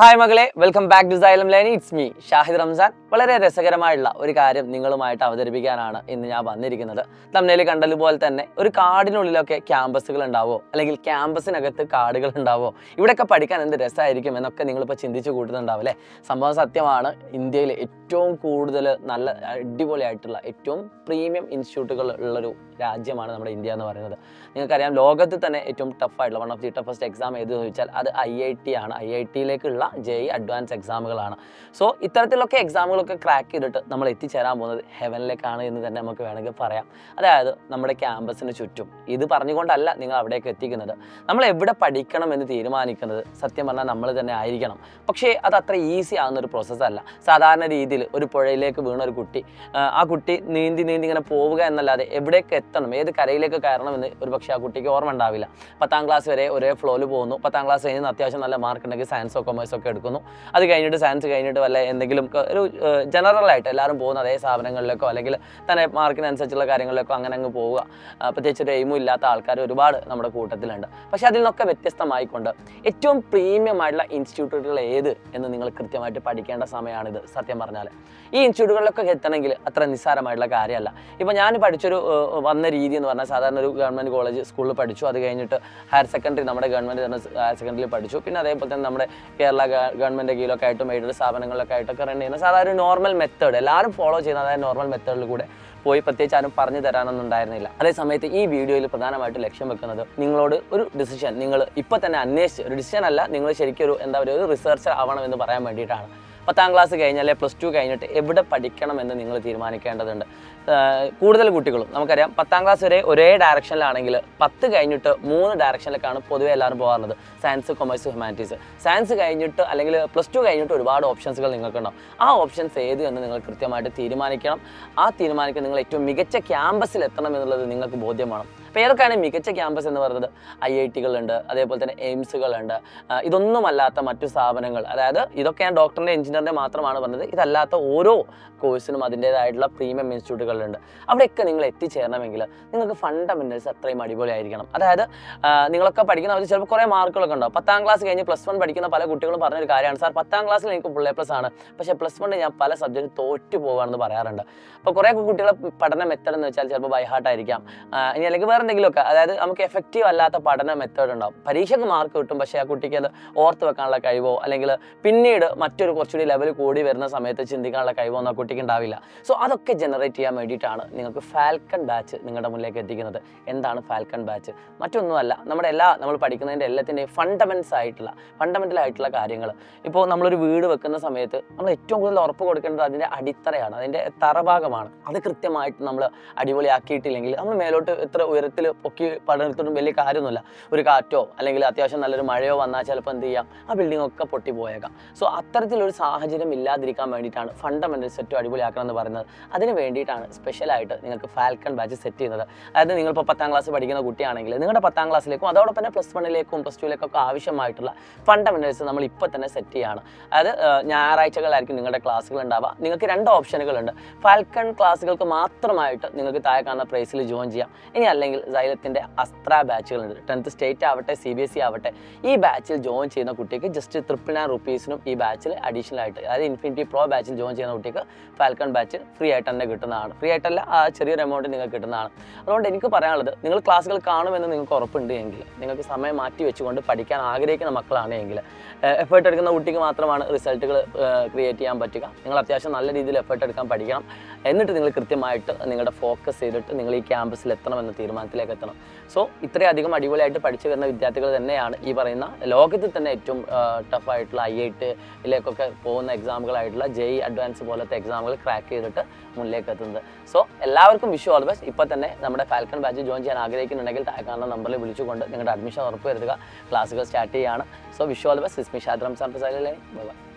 Hi മകളെ, welcome back to Xylem Learning. It's me Shahid Ramzan. വളരെ രസകരമായുള്ള ഒരു കാര്യം നിങ്ങളുമായിട്ട് അവതരിപ്പിക്കാനാണ് ഇന്ന് ഞാൻ വന്നിരിക്കുന്നത്. തമ്മിൽ കണ്ടതുപോലെ തന്നെ ഒരു കാടിനുള്ളിലൊക്കെ ക്യാമ്പസുകൾ ഉണ്ടാവോ, അല്ലെങ്കിൽ ക്യാമ്പസിനകത്ത് കാടുകൾ ഉണ്ടാവോ, ഇവിടെയൊക്കെ പഠിക്കാൻ എന്ത് രസമായിരിക്കും എന്നൊക്കെ നിങ്ങളിപ്പോൾ ചിന്തിച്ച് കൂട്ടുന്നുണ്ടാവും അല്ലേ? സംഭവം സത്യമാണ്. ഇന്ത്യയിൽ ഏറ്റവും കൂടുതൽ നല്ല അടിപൊളിയായിട്ടുള്ള ഏറ്റവും പ്രീമിയം ഇൻസ്റ്റിറ്റ്യൂട്ടുകൾ ഉള്ളൊരു രാജ്യമാണ് നമ്മുടെ ഇന്ത്യ എന്ന് പറയുന്നത്. നിങ്ങൾക്കറിയാം, ലോകത്തിൽ തന്നെ ഏറ്റവും ടഫായിട്ടുള്ള one of the toughest exam ഏതെന്ന് ചോദിച്ചാൽ അത് IIT ആണ്. IITയിലേക്കുള്ള JEE അഡ്വാൻസ് എക്സാമുകളാണ്. സോ ഇത്തരത്തിലൊക്കെ എക്സാമുകളൊക്കെ ക്രാക്ക് ചെയ്തിട്ട് നമ്മൾ എത്തിച്ചേരാൻ പോകുന്നത് ഹെവനിലേക്കാണ് എന്ന് തന്നെ നമുക്ക് വേണമെങ്കിൽ പറയാം. അതായത് നമ്മുടെ ക്യാമ്പസിന് ചുറ്റും. ഇത് പറഞ്ഞുകൊണ്ടല്ല നിങ്ങൾ അവിടേക്ക് എത്തിക്കുന്നത്. നമ്മൾ എവിടെ പഠിക്കണം എന്ന് തീരുമാനിക്കുന്നത് സത്യം പറഞ്ഞാൽ നമ്മൾ തന്നെ ആയിരിക്കണം. പക്ഷേ അത് അത്ര ഈസി ആകുന്നൊരു പ്രോസസ്സല്ല. സാധാരണ രീതിയിൽ ഒരു പുഴയിലേക്ക് വീണ ഒരു കുട്ടി, ആ കുട്ടി നീന്തി ഇങ്ങനെ പോവുക എന്നല്ലാതെ എവിടേക്ക് എത്തണം, ഏത് കരയിലേക്ക് കയറണമെന്ന് ഒരു പക്ഷേ ആ കുട്ടിക്ക് ഓർമ്മ ഉണ്ടാവില്ല. 10ാം ക്ലാസ് വരെ ഒരേ ഫ്ലോയിൽ പോകുന്നു. 10ാം ക്ലാസ് കഴിഞ്ഞ് അത്യാവശ്യം നല്ല മാർക്ക് ഉണ്ടെങ്കിൽ സയൻസോ കൊമേഴ്സോ ഒക്കെ എടുക്കുന്നു. അത് കഴിഞ്ഞിട്ട് സയൻസ് കഴിഞ്ഞിട്ട് വല്ല എന്തെങ്കിലും ഒരു ജനറലായിട്ട് എല്ലാവരും പോകുന്ന അതേ സ്ഥാപനങ്ങളിലേക്കോ അല്ലെങ്കിൽ തന്നെ മാർക്കിനനുസരിച്ചുള്ള കാര്യങ്ങളിലേക്കോ അങ്ങനെ അങ്ങ് പോവുക. പ്രത്യേകിച്ച് ഒരു എയിമും ഇല്ലാത്ത ആൾക്കാർ ഒരുപാട് നമ്മുടെ കൂട്ടത്തിലുണ്ട്. പക്ഷേ അതിൽ നിന്നൊക്കെ വ്യത്യസ്തമായിക്കൊണ്ട് ഏറ്റവും പ്രീമിയം ആയിട്ടുള്ള ഇൻസ്റ്റിറ്റ്യൂട്ടുകൾ ഏത് എന്ന് നിങ്ങൾ കൃത്യമായിട്ട് പഠിക്കേണ്ട സമയമാണിത്. സത്യം പറഞ്ഞാൽ ഈ ഇൻസ്റ്റിറ്റ്യൂട്ടുകളിലൊക്കെ എത്തണമെങ്കിൽ അത്ര നിസ്സാരമായിട്ടുള്ള കാര്യമല്ല. ഇപ്പോൾ ഞാൻ പഠിച്ചൊരു വന്ന രീതി എന്ന് പറഞ്ഞാൽ സാധാരണ ഒരു ഗവൺമെൻറ് കോളേജ് സ്കൂളിൽ പഠിച്ചു. അത് കഴിഞ്ഞിട്ട് ഹയർ സെക്കൻഡറി നമ്മുടെ ഗവൺമെൻറ് തന്നെ ഹയർ സെക്കൻഡറിയിൽ പഠിച്ചു. പിന്നെ അതേപോലെ തന്നെ നമ്മുടെ കേരള ഗവൺമെൻറ് കീഴിലൊക്കെ ആയിട്ടും എയ്ഡഡ് സ്ഥാപനങ്ങളിലൊക്കെ ആയിട്ടൊക്കെ റൺ ചെയ്യുന്ന സാധാരണ നോർമൽ മെത്തേഡ് എല്ലാവരും ഫോളോ ചെയ്യുന്ന അതായത് നോർമൽ മെത്തേഡിൽ കൂടെ പോയി പ്രത്യേകിച്ച് ആരും പറഞ്ഞു തരാനൊന്നും ഉണ്ടായിരുന്നില്ല. അതേ സമയത്ത് ഈ വീഡിയോയിൽ പ്രധാനമായിട്ട് ലക്ഷ്യം വെക്കുന്നത് നിങ്ങളോട് ഒരു ഡിസിഷൻ നിങ്ങൾ ഇപ്പോൾ തന്നെ അന്വേഷിച്ച്, ഒരു ഡിസിഷൻ അല്ല, നിങ്ങൾ ശരിക്കും ഒരു റിസർച്ചർ ആവണമെന്ന് പറയാൻ വേണ്ടിയിട്ടാണ്. 10ാം ക്ലാസ് കഴിഞ്ഞാൽ +2 കഴിഞ്ഞിട്ട് എവിടെ പഠിക്കണമെന്ന് നിങ്ങൾ തീരുമാനിക്കേണ്ടതുണ്ട്. കൂടുതൽ കുട്ടികളും നമുക്കറിയാം 10ാം ക്ലാസ് വരെ ഒരേ ഡയറക്ഷനിലാണെങ്കിൽ 10 കഴിഞ്ഞിട്ട് 3 ഡയറക്ഷനിലേക്കാണ് പൊതുവെ എല്ലാവരും പോകാറുള്ളത്. Science, commerce, humanities. സയൻസ് കഴിഞ്ഞിട്ട് അല്ലെങ്കിൽ +2 കഴിഞ്ഞിട്ട് ഒരുപാട് ഓപ്ഷൻസുകൾ നിങ്ങൾക്കുണ്ടാവും. ആ ഓപ്ഷൻസ് ഏത് എന്ന് നിങ്ങൾ കൃത്യമായിട്ട് തീരുമാനിക്കണം. ആ തീരുമാനിക്കാൻ നിങ്ങൾ ഏറ്റവും മികച്ച ക്യാമ്പസിൽ എത്തണം എന്നുള്ളത് നിങ്ങൾക്ക് ബോധ്യമാണ്. അപ്പോൾ ഏതൊക്കെയാണ് മികച്ച ക്യാമ്പസ് എന്ന് പറയുന്നത്? IITകളുണ്ട്, അതേപോലെ തന്നെ എയിംസുകളുണ്ട്. ഇതൊന്നുമല്ലാത്ത മറ്റു സ്ഥാപനങ്ങൾ, അതായത് ഇതൊക്കെ ഞാൻ ഡോക്ടറിൻ്റെ എഞ്ചിനീയറിൻ്റെ മാത്രമാണ് പറഞ്ഞത്. ഇതല്ലാത്ത ഓരോ കോഴ്സിനും അതിൻ്റേതായിട്ടുള്ള പ്രീമിയം ഇൻസ്റ്റിറ്റ്യൂട്ടുകളുണ്ട്. അവിടെയൊക്കെ നിങ്ങൾ എത്തിച്ചേരണമെങ്കിൽ നിങ്ങൾക്ക് ഫണ്ടമെൻ്റൽസ് അത്രയും അടിപൊളിയായിരിക്കണം. അതായത് നിങ്ങളൊക്കെ പഠിക്കുന്ന അവർ ചിലപ്പോൾ കുറേ മാർക്കുകളൊക്കെ ഉണ്ടാവും. 10ാം ക്ലാസ് കഴിഞ്ഞ് +1 പഠിക്കുന്ന പല കുട്ടികളും പറഞ്ഞൊരു കാര്യമാണ്, സാർ 10ാം ക്ലാസ്സിൽ എനിക്ക് ഫുൾ A+ ആണ്, പക്ഷേ +1 ഞാൻ പല സബ്ജക്റ്റ് തോറ്റു പോവുകയാണെന്ന് പറയാറുണ്ട്. അപ്പോൾ കുറേ കുട്ടികളെ പഠന മെത്തേഡ് എന്ന് വെച്ചാൽ ചിലപ്പോൾ ബൈ ഹാർട്ട് ആയിരിക്കാം, ഇനി അല്ലെങ്കിൽ വേറെ എന്തെങ്കിലുമൊക്കെ. അതായത് നമുക്ക് എഫക്റ്റീവ് അല്ലാത്ത പഠന മെത്തേഡ് ഉണ്ടാവും. പരീക്ഷയ്ക്ക് മാർക്ക് കിട്ടും, പക്ഷേ ആ കുട്ടിക്ക് അത് ഓർത്ത് വെക്കാനുള്ള കഴിവോ അല്ലെങ്കിൽ പിന്നീട് മറ്റൊരു കുറച്ചുകൂടി ലെവൽ കൂടി വരുന്ന സമയത്ത് ചിന്തിക്കാനുള്ള കഴിവോ ഒന്നും ആ കുട്ടിക്ക് ഉണ്ടാവില്ല. സോ അതൊക്കെ ജനറേറ്റ് ചെയ്യാൻ വേണ്ടിയിട്ടാണ് നിങ്ങൾക്ക് ഫാൽക്കൺ ബാച്ച് നിങ്ങളുടെ മുന്നിലേക്ക് എത്തിക്കുന്നത്. എന്താണ് ഫാൽക്കൺ ബാച്ച്? മറ്റൊന്നുമല്ല, നമ്മൾ പഠിക്കുന്നതിൻ്റെ എല്ലാത്തിൻ്റെയും ഫണ്ടമെൻ്റൽ ആയിട്ടുള്ള കാര്യങ്ങൾ. ഇപ്പോൾ നമ്മളൊരു വീട് വെക്കുന്ന സമയത്ത് നമ്മൾ ഏറ്റവും കൂടുതൽ ഉറപ്പ് കൊടുക്കേണ്ടത് അതിൻ്റെ അടിത്തറയാണ്, അതിൻ്റെ തറഭാഗമാണ്. അത് കൃത്യമായിട്ട് നമ്മൾ അടിപൊളിയാക്കിയിട്ടില്ലെങ്കിൽ നമ്മൾ മേലോട്ട് എത്ര ഉയരത്തിൽ പൊക്കി പഠനത്തിനും വലിയ കാര്യമൊന്നുമില്ല. ഒരു കാറ്റോ അല്ലെങ്കിൽ അത്യാവശ്യം നല്ലൊരു മഴയോ വന്നാൽ ചിലപ്പോൾ എന്ത് ചെയ്യാം, ആ ബിൽഡിംഗ് ഒക്കെ പൊട്ടി പോയേക്കാം. സോ അത്തരത്തിലൊരു സാഹചര്യം ഇല്ലാതിരിക്കാൻ വേണ്ടിയിട്ടാണ് ഫണ്ടമെൻ്റൽ സെറ്റ് അടിപൊളിയാക്കണം എന്ന് പറയുന്നത്. അതിന് വേണ്ടിയിട്ടാണ് സ്പെഷ്യലായിട്ട് നിങ്ങൾക്ക് ഫാൽക്കൺ ബാച്ച് സെറ്റ് ചെയ്യുന്നത്. അതായത് നിങ്ങളിപ്പോൾ 10ാം ക്ലാസ് പഠിക്കുന്ന കുട്ടിയാണെങ്കിൽ നിങ്ങളുടെ 10ാം ക്ലാസ്സിലേക്കും അതോടൊപ്പം തന്നെ +1ലേക്കും +2ലേക്കൊക്കെ ആവശ്യമായിട്ടുള്ള ഫണ്ടമെൻ്റൽസ് നമ്മൾ ഇപ്പോൾ തന്നെ സെറ്റ് ചെയ്യുകയാണ്. അതായത് ഞായറാഴ്ചകളായിരിക്കും നിങ്ങളുടെ ക്ലാസ്സുകൾ ഉണ്ടാവുക. നിങ്ങൾക്ക് 2 ഓപ്ഷനുകളുണ്ട്. ഫാൽക്കൺ ക്ലാസ്സുകൾക്ക് മാത്രമായിട്ട് നിങ്ങൾക്ക് താഴെ കാണുന്ന പ്രൈസിൽ ജോയിൻ ചെയ്യാം. ഇനി അല്ലെങ്കിൽ സൈലത്തിൻ്റെ അസ്ത്ര ബാച്ചുകളുണ്ട്. 10th സ്റ്റേറ്റ് ആവട്ടെ CBSE ആവട്ടെ, ഈ ബാച്ചിൽ ജോയിൻ ചെയ്യുന്ന കുട്ടിക്ക് ജസ്റ്റ് 999 rupees ഈ ബാച്ചിൽ അഡീഷണൽ ആയിട്ട്, അതായത് ഇൻഫിനിറ്റി പ്രോ ബാച്ചിൽ ജോയിൻ ചെയ്യുന്ന കുട്ടിക്ക് ഫാൽക്കൺ ബാച്ച് ഫ്രീ ആയിട്ട് തന്നെ കിട്ടുന്നതാണ്. ഫ്രീ ആയിട്ടല്ല, ആ ചെറിയൊരു എമൗണ്ട് നിങ്ങൾക്ക് കിട്ടുന്നതാണ്. അതുകൊണ്ട് എനിക്ക് പറയാനുള്ളത്, നിങ്ങൾ ക്ലാസ്സുകൾ കാണുമെന്ന് നിങ്ങൾക്ക് ഉറപ്പുണ്ട് എങ്കിൽ, നിങ്ങൾക്ക് സമയം മാറ്റി വെച്ചുകൊണ്ട് പഠിക്കാൻ ആഗ്രഹിക്കുന്ന മക്കളാണ് എങ്കിൽ, എഫേർട്ട് എടുക്കുന്ന കുട്ടിക്ക് മാത്രമാണ് റിസൾട്ടുകൾ ക്രിയേറ്റ് ചെയ്യാൻ പറ്റുക. നിങ്ങൾ അത്യാവശ്യം നല്ല രീതിയിൽ എഫേർട്ട് എടുക്കാൻ പഠിക്കണം. എന്നിട്ട് നിങ്ങൾ കൃത്യമായിട്ട് നിങ്ങളുടെ ഫോക്കസ് ചെയ്തിട്ട് നിങ്ങൾ ഈ ക്യാമ്പസിൽ എത്തണമെന്ന തീരുമാനത്തിലേക്ക് എത്തണം. സോ ഇത്രയധികം അടിപൊളിയായിട്ട് പഠിച്ചു വരുന്ന വിദ്യാർത്ഥികൾ തന്നെയാണ് ഈ പറയുന്ന ലോകത്തിൽ തന്നെ ഏറ്റവും ടഫായിട്ടുള്ള IITയിലേക്കൊക്കെ പോകുന്ന എക്സാമുകളായിട്ടുള്ള JEE അഡ്വാൻസ് പോലത്തെ എക്സാമുകൾ ക്രാക്ക് ചെയ്തിട്ട് മുന്നിലേക്ക് എത്തുന്നത്. സോ എല്ലാവർക്കും വിഷ് ഓൾ ദി ബെസ്റ്റ്. ഇപ്പോൾ തന്നെ നമ്മുടെ ഫാൽക്കൺ ബാച്ച് ജോയിൻ ചെയ്യാൻ ആഗ്രഹിക്കുന്നുണ്ടെങ്കിൽ താഴെ കാണുന്ന നമ്പറിൽ വിളിച്ചുകൊണ്ട് നിങ്ങളുടെ അഡ്മിഷൻ ഉറപ്പ് വരുത്തുക. ക്ലാസ്സുകൾ സ്റ്റാർട്ട് ചെയ്യുകയാണ്. So wish all the best. Shahid Ramzan. By.